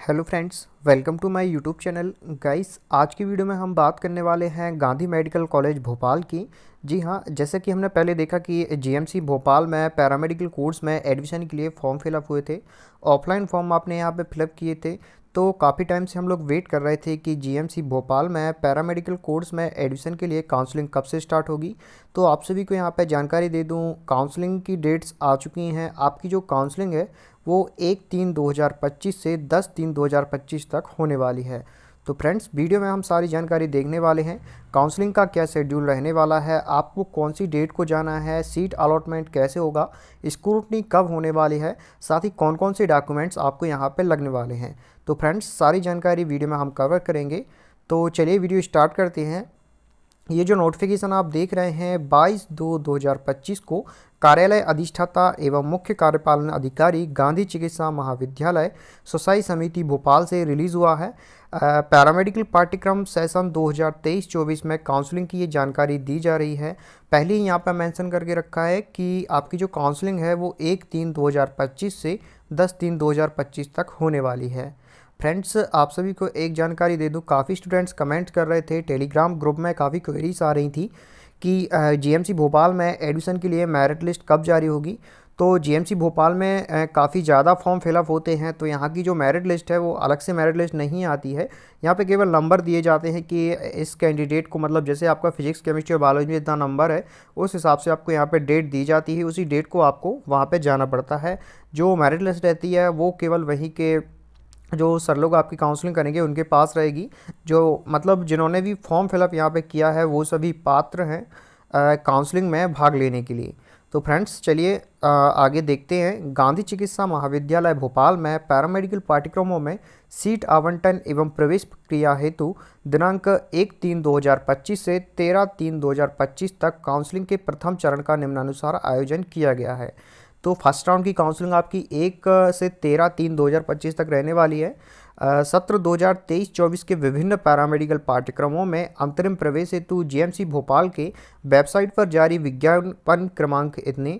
Hello friends, welcome to my YouTube channel. Guys, आज की video में हम बात करने वाले हैं गांधी मेडिकल कॉलेज भोपाल की। जी हाँ, जैसे कि हमने पहले देखा कि जीएमसी भोपाल में पैरामेडिकल कोर्स में एडमिशन के लिए फॉर्म फिलअप हुए थे। ऑफलाइन फॉर्म आपने यहाँ पे फिलअप किए थे। तो काफ़ी टाइम से हम लोग वेट कर रहे थे कि जीएमसी भोपाल में पैरामेडिकल कोर्स में एडमिशन के लिए काउंसलिंग कब से स्टार्ट होगी। तो आप सभी को यहाँ पे जानकारी दे दूँ, काउंसलिंग की डेट्स आ चुकी हैं। आपकी जो काउंसलिंग है वो 1/3/2025 से 10/3/2025 तक होने वाली है। तो फ्रेंड्स, वीडियो में हम सारी जानकारी देखने वाले हैं। काउंसलिंग का क्या शेड्यूल रहने वाला है, आपको कौन सी डेट को जाना है, सीट अलॉटमेंट कैसे होगा, स्क्रूटनी कब होने वाली है, साथ ही कौन कौन से डॉक्यूमेंट्स आपको यहाँ पे लगने वाले हैं। तो फ्रेंड्स, सारी जानकारी वीडियो में हम कवर करेंगे। तो चलिए वीडियो स्टार्ट करते हैं। ये जो नोटिफिकेशन आप देख रहे हैं 22/2/2025 को कार्यालय अधिष्ठाता एवं मुख्य कार्यपालन अधिकारी गांधी चिकित्सा महाविद्यालय सोसाई समिति भोपाल से रिलीज़ हुआ है। पैरामेडिकल पाठ्यक्रम सेशन 2023-24 में काउंसलिंग की ये जानकारी दी जा रही है। पहले ही यहाँ पर मेंशन करके रखा है कि आपकी जो काउंसलिंग है वो 1/3/2025 से 10/3/2025 तक होने वाली है। फ्रेंड्स, आप सभी को एक जानकारी दे दूं, काफ़ी स्टूडेंट्स कमेंट कर रहे थे, टेलीग्राम ग्रुप में काफ़ी क्वेरीज आ रही थी कि जीएमसी भोपाल में एडमिशन के लिए मेरिट लिस्ट कब जारी होगी। तो जीएमसी भोपाल में काफ़ी ज़्यादा फॉर्म फिलअप होते हैं, तो यहाँ की जो मेरिट लिस्ट है वो अलग से मेरिट लिस्ट नहीं आती है। यहाँ पे केवल नंबर दिए जाते हैं कि इस कैंडिडेट को, मतलब जैसे आपका फिजिक्स केमिस्ट्री और बायोलॉजी में इतना नंबर है, उस हिसाब से आपको यहाँ पे डेट दी जाती है। उसी डेट को आपको वहाँ पे जाना पड़ता है। जो मेरिट लिस्ट रहती है वो केवल वहीं के जो सर लोग आपकी काउंसलिंग करेंगे उनके पास रहेगी। जो मतलब जिन्होंने भी फॉर्म फिलअप यहाँ पे किया है वो सभी पात्र हैं काउंसलिंग में भाग लेने के लिए। तो फ्रेंड्स, चलिए आगे देखते हैं। गांधी चिकित्सा महाविद्यालय भोपाल में पैरामेडिकल पाठ्यक्रमों में सीट आवंटन एवं प्रवेश प्रक्रिया हेतु दिनांक 1/3/2025 से 13/3/2025 तक काउंसलिंग के प्रथम चरण का निम्नानुसार आयोजन किया गया है। तो फर्स्ट राउंड की काउंसलिंग आपकी 1 से 13/3/2025 तक रहने वाली है। सत्र 2023-24 के विभिन्न पैरामेडिकल पाठ्यक्रमों में अंतरिम प्रवेश हेतु जीएमसी भोपाल के वेबसाइट पर जारी विज्ञापन क्रमांक इतने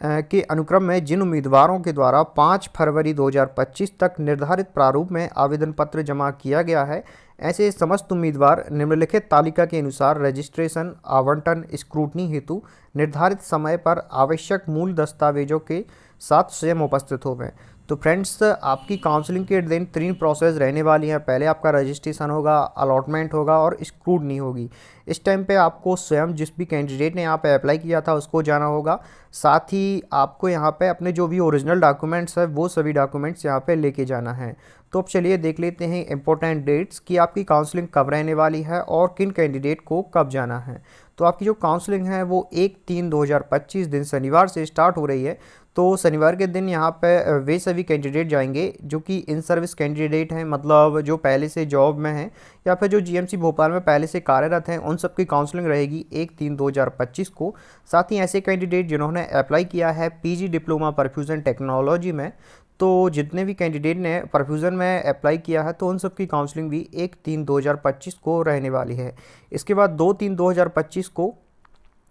के अनुक्रम में जिन उम्मीदवारों के द्वारा 5 फरवरी 2025 तक निर्धारित प्रारूप में आवेदन पत्र जमा किया गया है, ऐसे समस्त उम्मीदवार निम्नलिखित तालिका के अनुसार रजिस्ट्रेशन, आवंटन, स्क्रूटनी हेतु निर्धारित समय पर आवश्यक मूल दस्तावेजों के साथ स्वयं उपस्थित होंगे। तो फ्रेंड्स, आपकी काउंसलिंग के दिन 3 प्रोसेस रहने वाली हैं। पहले आपका रजिस्ट्रेशन होगा, अलॉटमेंट होगा और स्क्रूटनी होगी। इस टाइम पे आपको स्वयं जिस भी कैंडिडेट ने यहाँ पे अप्लाई किया था उसको जाना होगा। साथ ही आपको यहाँ पे अपने जो भी ओरिजिनल डॉक्यूमेंट्स है वो सभी डॉक्यूमेंट्स यहाँ पे लेके जाना है। तो अब चलिए देख लेते हैं इंपॉर्टेंट डेट्स कि आपकी काउंसलिंग कब रहने वाली है और किन कैंडिडेट को कब जाना है। तो आपकी जो काउंसलिंग है वो 1/3/2025 दिन शनिवार से स्टार्ट हो रही है। तो शनिवार के दिन यहाँ पे वे सभी कैंडिडेट जाएंगे जो कि इन सर्विस कैंडिडेट हैं, मतलब जो पहले से जॉब में हैं या फिर जो जीएमसी भोपाल में पहले से कार्यरत हैं, उन सब की काउंसलिंग रहेगी 1/3/2025 को। साथ ही ऐसे कैंडिडेट जिन्होंने अप्लाई किया है पीजी डिप्लोमा परफ्यूजन टेक्नोलॉजी में, तो जितने भी कैंडिडेट ने परफ्यूज़न में अप्लाई किया है तो उन सब की काउंसलिंग भी 1/3/2025 को रहने वाली है। इसके बाद 2/3/2025 को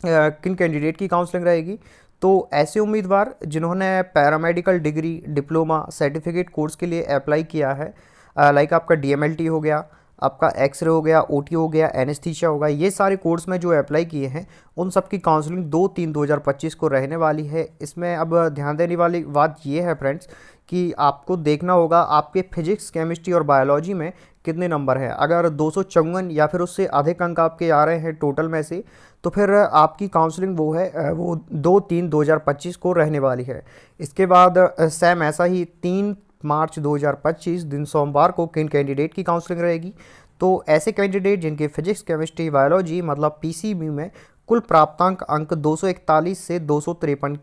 किन कैंडिडेट की काउंसलिंग रहेगी, तो ऐसे उम्मीदवार जिन्होंने paramedical degree, diploma, certificate course के लिए अप्लाई किया है, लाइक आपका डीएमएलटी हो गया, आपका एक्सरे हो गया, ओटी हो गया, एनेस्थीसिया होगा, ये सारे कोर्स में जो अप्लाई किए हैं उन सब की काउंसलिंग 2/3/2025 को रहने वाली है। इसमें अब ध्यान देने वाली बात ये है फ्रेंड्स कि आपको देखना होगा आपके फिजिक्स, केमिस्ट्री और बायोलॉजी में कितने नंबर हैं। अगर 254 या फिर उससे अधिक अंक आपके आ रहे हैं टोटल में से, तो फिर आपकी काउंसलिंग वो 2/3/2025 को रहने वाली है। इसके बाद सेम ऐसा ही 3 मार्च 2025 दिन सोमवार को किन कैंडिडेट की काउंसलिंग रहेगी, तो ऐसे कैंडिडेट जिनके फिजिक्स, केमिस्ट्री, बायोलॉजी मतलब पीसीबी में कुल प्राप्तांक अंक 241 से 253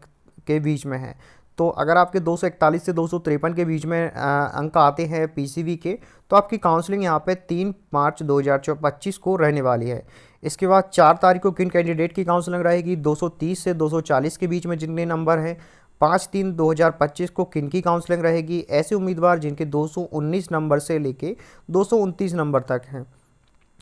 के बीच में है। तो अगर आपके 241 से 253 के बीच में अंक आते हैं पीसीबी के, तो आपकी काउंसलिंग यहाँ पे 3 मार्च 2025 को रहने वाली है। इसके बाद 4 तारीख को किन कैंडिडेट की काउंसलिंग रहेगी, 230 से 240 के बीच में जितने नंबर हैं। 5/3/2025 को किन की काउंसलिंग रहेगी, ऐसे उम्मीदवार जिनके 219 नंबर से लेके 229 नंबर तक हैं।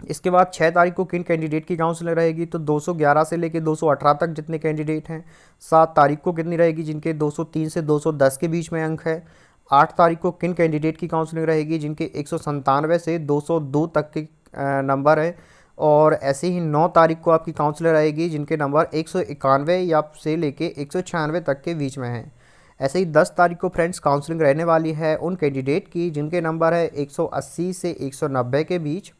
इसके बाद 6 तारीख को किन कैंडिडेट की काउंसलिंग रहेगी, तो 211 से लेके 218 तक जितने कैंडिडेट हैं। 7 तारीख को कितनी रहेगी, जिनके 203 से 210 के बीच में अंक है। 8 तारीख को किन कैंडिडेट की काउंसलिंग रहेगी जिनके 197 से 202 तक के नंबर है, और ऐसे ही 9 तारीख को आपकी काउंसलिंग रहेगी जिनके नंबर 191 या से लेके 196 तक के बीच में हैं। ऐसे ही 10 तारीख को फ्रेंड्स काउंसलिंग रहने वाली है उन कैंडिडेट की जिनके नंबर है 180 से 190 के बीच।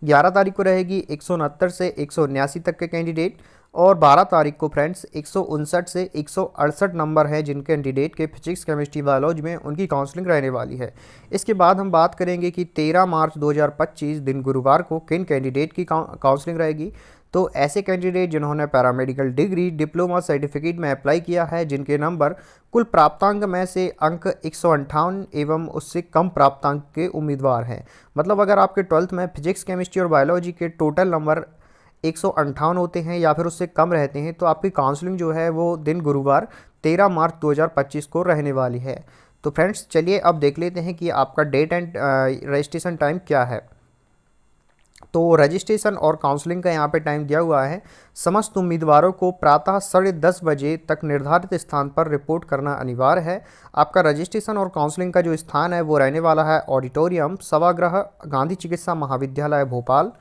11 तारीख को रहेगी 169 से 179 तक के कैंडिडेट, और 12 तारीख को फ्रेंड्स 159 से 168 नंबर है जिन कैंडिडेट के फिजिक्स केमिस्ट्री बायोलॉजी में उनकी काउंसलिंग रहने वाली है। इसके बाद हम बात करेंगे कि 13 मार्च 2025 दिन गुरुवार को किन कैंडिडेट की काउंसलिंग रहेगी। तो ऐसे कैंडिडेट जिन्होंने पैरामेडिकल डिग्री डिप्लोमा सर्टिफिकेट में अप्लाई किया है जिनके नंबर कुल प्राप्तांक में से अंक 158 एवं उससे कम प्राप्तांक के उम्मीदवार हैं। मतलब अगर आपके 12th में फिजिक्स केमिस्ट्री और बायोलॉजी के टोटल नंबर 158 होते हैं या फिर उससे कम रहते हैं तो आपकी काउंसलिंग जो है वो दिन गुरुवार 13 मार्च 2025 को रहने वाली है। तो फ्रेंड्स चलिए अब देख लेते हैं कि आपका डेट एंड रजिस्ट्रेशन टाइम क्या है। तो रजिस्ट्रेशन और काउंसलिंग का यहाँ पे टाइम दिया हुआ है। समस्त उम्मीदवारों को प्रातः 10:30 बजे तक निर्धारित स्थान पर रिपोर्ट करना अनिवार्य है। आपका रजिस्ट्रेशन और काउंसलिंग का जो स्थान है वो रहने वाला है ऑडिटोरियम सभागृह गांधी चिकित्सा महाविद्यालय भोपाल।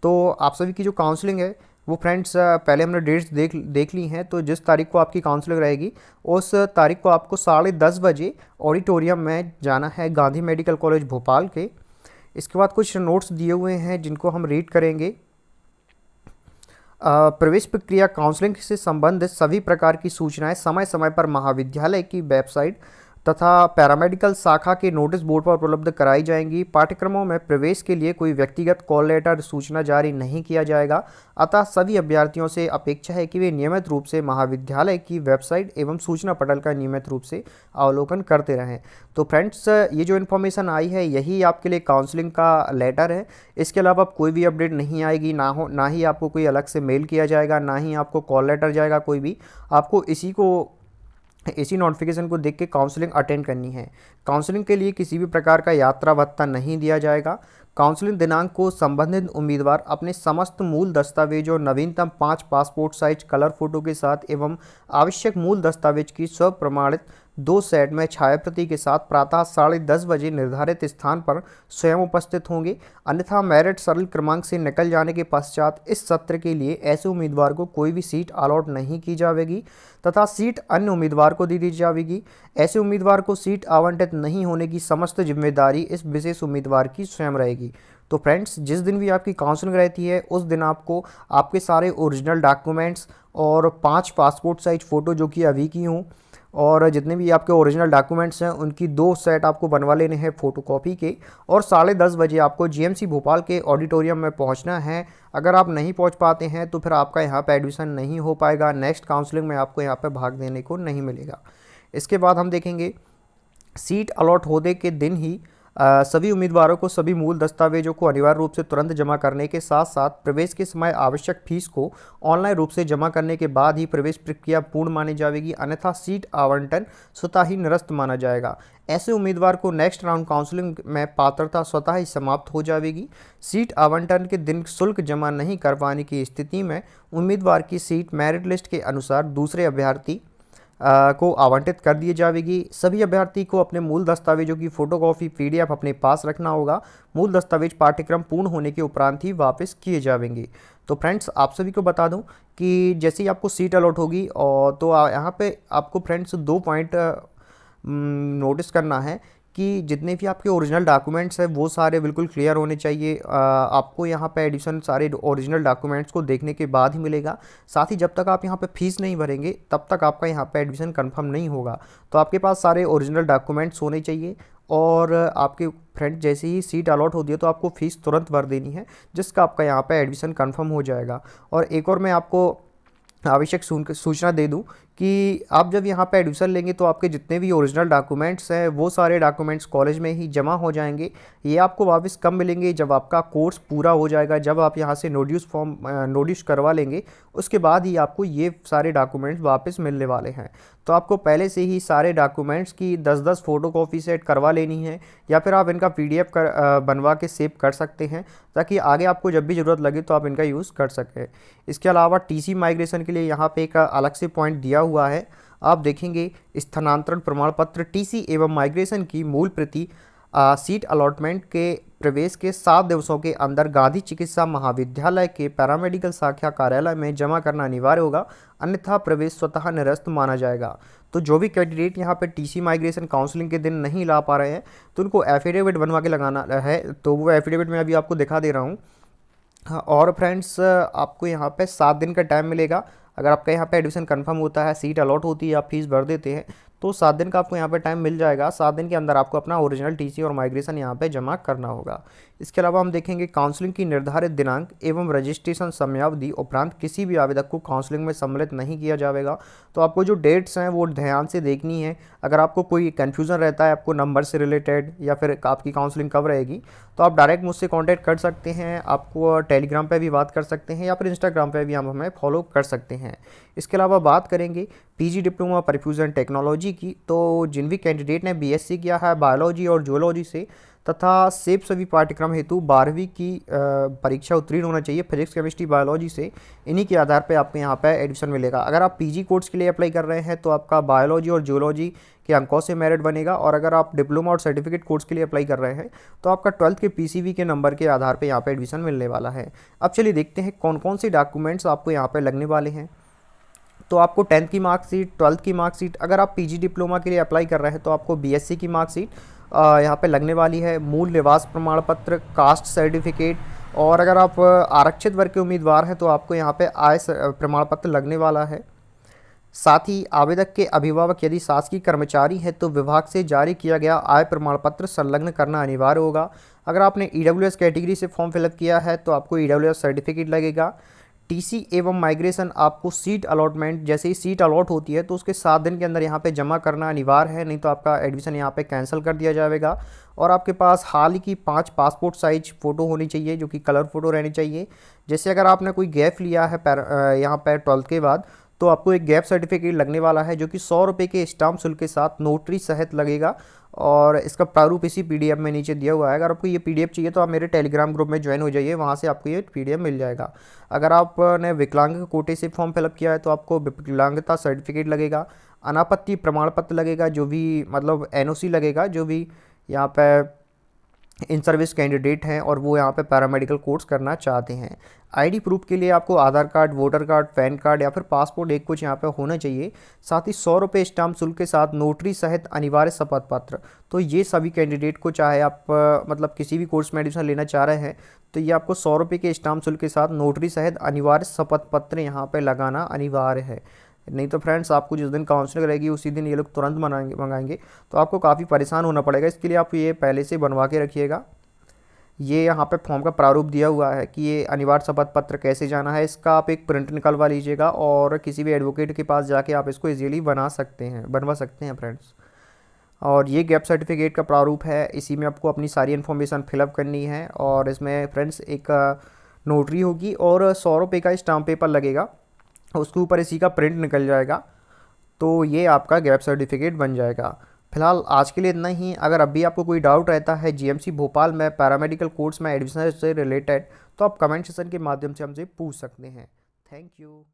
तो आप सभी की जो काउंसलिंग है वो फ्रेंड्स पहले हमने डेट्स देख ली हैं। तो जिस तारीख को आपकी काउंसलिंग रहेगी उस तारीख को आपको 10:30 बजे ऑडिटोरियम में जाना है गांधी मेडिकल कॉलेज भोपाल के। इसके बाद कुछ नोट्स दिए हुए हैं जिनको हम रीड करेंगे। प्रवेश प्रक्रिया काउंसलिंग से संबंधित सभी प्रकार की सूचनाएं समय समय पर महाविद्यालय की वेबसाइट तथा पैरामेडिकल शाखा के नोटिस बोर्ड पर उपलब्ध कराई जाएंगी। पाठ्यक्रमों में प्रवेश के लिए कोई व्यक्तिगत कॉल लेटर सूचना जारी नहीं किया जाएगा, अतः सभी अभ्यर्थियों से अपेक्षा है कि वे नियमित रूप से महाविद्यालय की वेबसाइट एवं सूचना पटल का नियमित रूप से अवलोकन करते रहें। तो फ्रेंड्स ये जो इन्फॉर्मेशन आई है यही आपके लिए काउंसलिंग का लेटर है। इसके अलावा अब कोई भी अपडेट नहीं आएगी, ना ही आपको कोई अलग से मेल किया जाएगा, ना ही आपको कॉल लेटर जाएगा कोई भी। आपको इसी नोटिफिकेशन को देख के काउंसलिंग अटेंड करनी है। काउंसलिंग के लिए किसी भी प्रकार का यात्रा भत्ता नहीं दिया जाएगा। काउंसलिंग दिनांक को संबंधित उम्मीदवार अपने समस्त मूल दस्तावेजों नवीनतम 5 पासपोर्ट साइज कलर फोटो के साथ एवं आवश्यक मूल दस्तावेज की स्व प्रमाणित 2 सेट में छायाप्रति के साथ प्रातः 10:30 बजे निर्धारित स्थान पर स्वयं उपस्थित होंगे। अन्यथा मेरिट सरल क्रमांक से निकल जाने के पश्चात इस सत्र के लिए ऐसे उम्मीदवार को कोई भी सीट अलॉट नहीं की जाएगी तथा सीट अन्य उम्मीदवार को दे दी जाएगी। ऐसे उम्मीदवार को सीट आवंटित नहीं होने की समस्त जिम्मेदारी इस विशेष उम्मीदवार की स्वयं रहेगी। तो फ्रेंड्स जिस दिन भी आपकी काउंसलिंग रहती है उस दिन आपको आपके सारे ओरिजिनल डॉक्यूमेंट्स और 5 पासपोर्ट साइज फ़ोटो जो कि अभी की हों और जितने भी आपके ओरिजिनल डॉक्यूमेंट्स हैं उनकी 2 सेट आपको बनवा लेने हैं फ़ोटोकॉपी के, और 10:30 बजे आपको जीएमसी भोपाल के ऑडिटोरियम में पहुंचना है। अगर आप नहीं पहुंच पाते हैं तो फिर आपका यहां पे एडमिशन नहीं हो पाएगा, नेक्स्ट काउंसलिंग में आपको यहां पे भाग देने को नहीं मिलेगा। इसके बाद हम देखेंगे सीट अलॉट होने के दिन ही सभी उम्मीदवारों को सभी मूल दस्तावेजों को अनिवार्य रूप से तुरंत जमा करने के साथ साथ प्रवेश के समय आवश्यक फीस को ऑनलाइन रूप से जमा करने के बाद ही प्रवेश प्रक्रिया पूर्ण मानी जाएगी, अन्यथा सीट आवंटन स्वतः ही निरस्त माना जाएगा। ऐसे उम्मीदवार को नेक्स्ट राउंड काउंसलिंग में पात्रता स्वतः ही समाप्त हो जाएगी। सीट आवंटन के दिन शुल्क जमा नहीं कर पाने की स्थिति में उम्मीदवार की सीट मेरिट लिस्ट के अनुसार दूसरे अभ्यर्थी को आवंटित कर दी जाएगी। सभी अभ्यर्थी को अपने मूल दस्तावेजों की फोटोकॉपी PDF अपने पास रखना होगा। मूल दस्तावेज पाठ्यक्रम पूर्ण होने के उपरांत ही वापस किए जाएंगे। तो फ्रेंड्स आप सभी को बता दूं कि जैसे ही आपको सीट अलॉट होगी और तो यहाँ पे आपको फ्रेंड्स 2 पॉइंट नोटिस करना है कि जितने भी आपके ओरिजिनल डॉक्यूमेंट्स हैं वो सारे बिल्कुल क्लियर होने चाहिए। आपको यहाँ पे एडिशन सारे ओरिजिनल डॉक्यूमेंट्स को देखने के बाद ही मिलेगा। साथ ही जब तक आप यहाँ पे फीस नहीं भरेंगे तब तक आपका यहाँ पे एडमिशन कंफर्म नहीं होगा। तो आपके पास सारे ओरिजिनल डॉक्यूमेंट्स होने चाहिए, और आपके फ्रेंड जैसे ही सीट अलॉट होती है तो आपको फ़ीस तुरंत भर देनी है, जिसका आपका यहाँ पर एडमिशन कन्फर्म हो जाएगा। और एक और मैं आपको आवश्यक सूचना दे दूं कि आप जब यहाँ पे एडमिशन लेंगे तो आपके जितने भी ओरिजिनल डॉक्यूमेंट्स हैं वो सारे डॉक्यूमेंट्स कॉलेज में ही जमा हो जाएंगे। ये आपको वापस कब मिलेंगे? जब आपका कोर्स पूरा हो जाएगा, जब आप यहाँ से नोटिस करवा लेंगे उसके बाद ही आपको ये सारे डॉक्यूमेंट्स वापस मिलने वाले हैं। तो आपको पहले से ही सारे डॉक्यूमेंट्स की 10-10 फ़ोटोकॉपी सेट करवा लेनी है, या फिर आप इनका PDF बनवा के सेव कर सकते हैं ताकि आगे आपको जब भी ज़रूरत लगे तो आप इनका यूज़ कर सकें। इसके अलावा TC माइग्रेशन के लिए यहाँ पे एक अलग से पॉइंट दिया हुआ है। आप देखेंगे स्थानांतरण प्रमाण पत्र, टीसी एवं माइग्रेशन की मूल प्रति सीट अलॉटमेंट के प्रवेश के 7 दिवसों के अंदर गांधी चिकित्सा महाविद्यालय के पैरामेडिकल शाखा कार्यालय में जमा करना अनिवार्य होगा, अन्यथा प्रवेश स्वतः निरस्त माना जाएगा। तो जो भी कैंडिडेट यहाँ पे टीसी माइग्रेशन काउंसलिंग के दिन नहीं ला पा रहे हैं तो उनको एफिडेविट बनवा के लगाना है, तो वो एफिडेविट मैं अभी आपको दिखा दे रहा हूँ। हाँ, और फ्रेंड्स आपको यहाँ पे 7 दिन का टाइम मिलेगा। अगर आपका यहाँ पे एडमिशन कंफर्म होता है, सीट अलॉट होती है, आप फीस भर देते हैं, तो 7 दिन का आपको यहाँ पे टाइम मिल जाएगा। 7 दिन के अंदर आपको अपना ओरिजिनल टीसी और माइग्रेशन यहाँ पे जमा करना होगा। इसके अलावा हम देखेंगे काउंसलिंग की निर्धारित दिनांक एवं रजिस्ट्रेशन समयावधि उपरांत किसी भी आवेदक को काउंसलिंग में सम्मिलित नहीं किया जाएगा। तो आपको जो डेट्स हैं वो ध्यान से देखनी है। अगर आपको कोई कन्फ्यूज़न रहता है आपको नंबर से रिलेटेड या फिर आपकी काउंसलिंग कब रहेगी, तो आप डायरेक्ट मुझसे कॉन्टैक्ट कर सकते हैं। आपको टेलीग्राम पर भी बात कर सकते हैं या फिर इंस्टाग्राम पर भी आप हमें फॉलो कर सकते हैं। इसके अलावा बात करेंगे पीजी डिप्लोमा परफ्यूजन टेक्नोलॉजी की, तो जिन भी कैंडिडेट ने बीएससी किया है बायोलॉजी और जूलॉजी से तथा सेब सभी पाठ्यक्रम हेतु 12वीं की परीक्षा उत्तीर्ण होना चाहिए फिजिक्स केमिस्ट्री बायोलॉजी से, इन्हीं के आधार पे आपको यहाँ पे एडमिशन मिलेगा। अगर आप पीजी कोर्स के लिए अप्लाई कर रहे हैं तो आपका बायोलॉजी और जूलॉजी के अंकों से मेरिट बनेगा, और अगर आप डिप्लोमा और सर्टिफिकेट कोर्स के लिए अप्लाई कर रहे हैं तो आपका 12th के पीसीवी के नंबर के आधार पर यहाँ पर एडमिशन मिलने वाला है। अब चलिए देखते हैं कौन कौन से डॉक्यूमेंट्स आपको यहाँ पर लगने वाले हैं। तो आपको 10th की मार्कशीट, 12th की मार्कशीट, अगर आप पीजी डिप्लोमा के लिए अप्लाई कर रहे हैं तो आपको बीएससी की मार्कशीट यहाँ पे लगने वाली है, मूल निवास प्रमाण पत्र, कास्ट सर्टिफिकेट, और अगर आप आरक्षित वर्ग के उम्मीदवार हैं तो आपको यहाँ पे आय प्रमाण पत्र लगने वाला है। साथ ही आवेदक के अभिभावक यदि शासकीय कर्मचारी है तो विभाग से जारी किया गया आय प्रमाण पत्र संलग्न करना अनिवार्य होगा। अगर आपने ईडब्ल्यूएस कैटेगरी से फॉर्म फिलअप किया है तो आपको ईडब्ल्यूएस सर्टिफिकेट लगेगा। टीसी एवं माइग्रेशन आपको सीट अलॉटमेंट, जैसे ही सीट अलॉट होती है तो उसके 7 दिन के अंदर यहाँ पे जमा करना अनिवार्य है, नहीं तो आपका एडमिशन यहाँ पे कैंसिल कर दिया जाएगा। और आपके पास हाल ही की 5 पासपोर्ट साइज फ़ोटो होनी चाहिए जो कि कलर फ़ोटो रहनी चाहिए। जैसे अगर आपने कोई गैप लिया है यहाँ पर 12th के बाद तो आपको एक गैप सर्टिफिकेट लगने वाला है जो कि 100 रुपये के स्टाम्प शुल्क के साथ नोटरी सहित लगेगा, और इसका प्रारूप इसी पीडीएफ में नीचे दिया हुआ है। अगर आपको ये पीडीएफ चाहिए तो आप मेरे टेलीग्राम ग्रुप में ज्वाइन हो जाइए, वहाँ से आपको ये पीडीएफ मिल जाएगा। अगर आपने विकलांग कोटे से फॉर्म फिलअप किया है तो आपको विकलांगता सर्टिफिकेट लगेगा, अनापत्ति प्रमाण पत्र लगेगा, जो भी मतलब एनओसी लगेगा, जो भी यहाँ पे इन सर्विस कैंडिडेट हैं और वो यहाँ पे पैरामेडिकल कोर्स करना चाहते हैं। आईडी प्रूफ के लिए आपको Aadhaar card, voter card, PAN card या फिर पासपोर्ट एक कुछ यहाँ पे होना चाहिए। साथ ही 100 रुपये स्टाम्प शुल्क के साथ नोटरी सहित अनिवार्य शपथ पत्र। तो ये सभी कैंडिडेट को, चाहे आप मतलब किसी भी कोर्स में एडमिशन लेना चाह रहे हैं तो ये आपको 100 रुपये के स्टाम्प शुल्क के साथ नोटरी सहित अनिवार्य शपथ पत्र यहाँ पर लगाना अनिवार्य है। नहीं तो फ्रेंड्स आपको जिस दिन काउंसलिंग रहेगी उसी दिन ये लोग तुरंत मंगाएंगे, तो आपको काफ़ी परेशान होना पड़ेगा। इसके लिए आप ये पहले से बनवा के रखिएगा। ये यहाँ पे फॉर्म का प्रारूप दिया हुआ है कि ये अनिवार्य शपथ पत्र कैसे जाना है, इसका आप एक प्रिंट निकलवा लीजिएगा और किसी भी एडवोकेट के पास जाके आप इसको इजीली बनवा सकते हैं फ्रेंड्स। और ये गैप सर्टिफिकेट का प्रारूप है, इसी में आपको अपनी सारी इन्फॉर्मेशन फिलअप करनी है, और इसमें फ्रेंड्स एक नोटरी होगी और 100 रुपये का स्टाम्प पेपर लगेगा, उसके ऊपर इसी का प्रिंट निकल जाएगा, तो ये आपका गैप सर्टिफिकेट बन जाएगा। फिलहाल आज के लिए इतना ही। अगर अभी आपको कोई डाउट रहता है जीएमसी भोपाल में पैरामेडिकल कोर्स में एडमिशन से रिलेटेड तो आप कमेंट सेक्शन के माध्यम से हमसे पूछ सकते हैं। Thank you.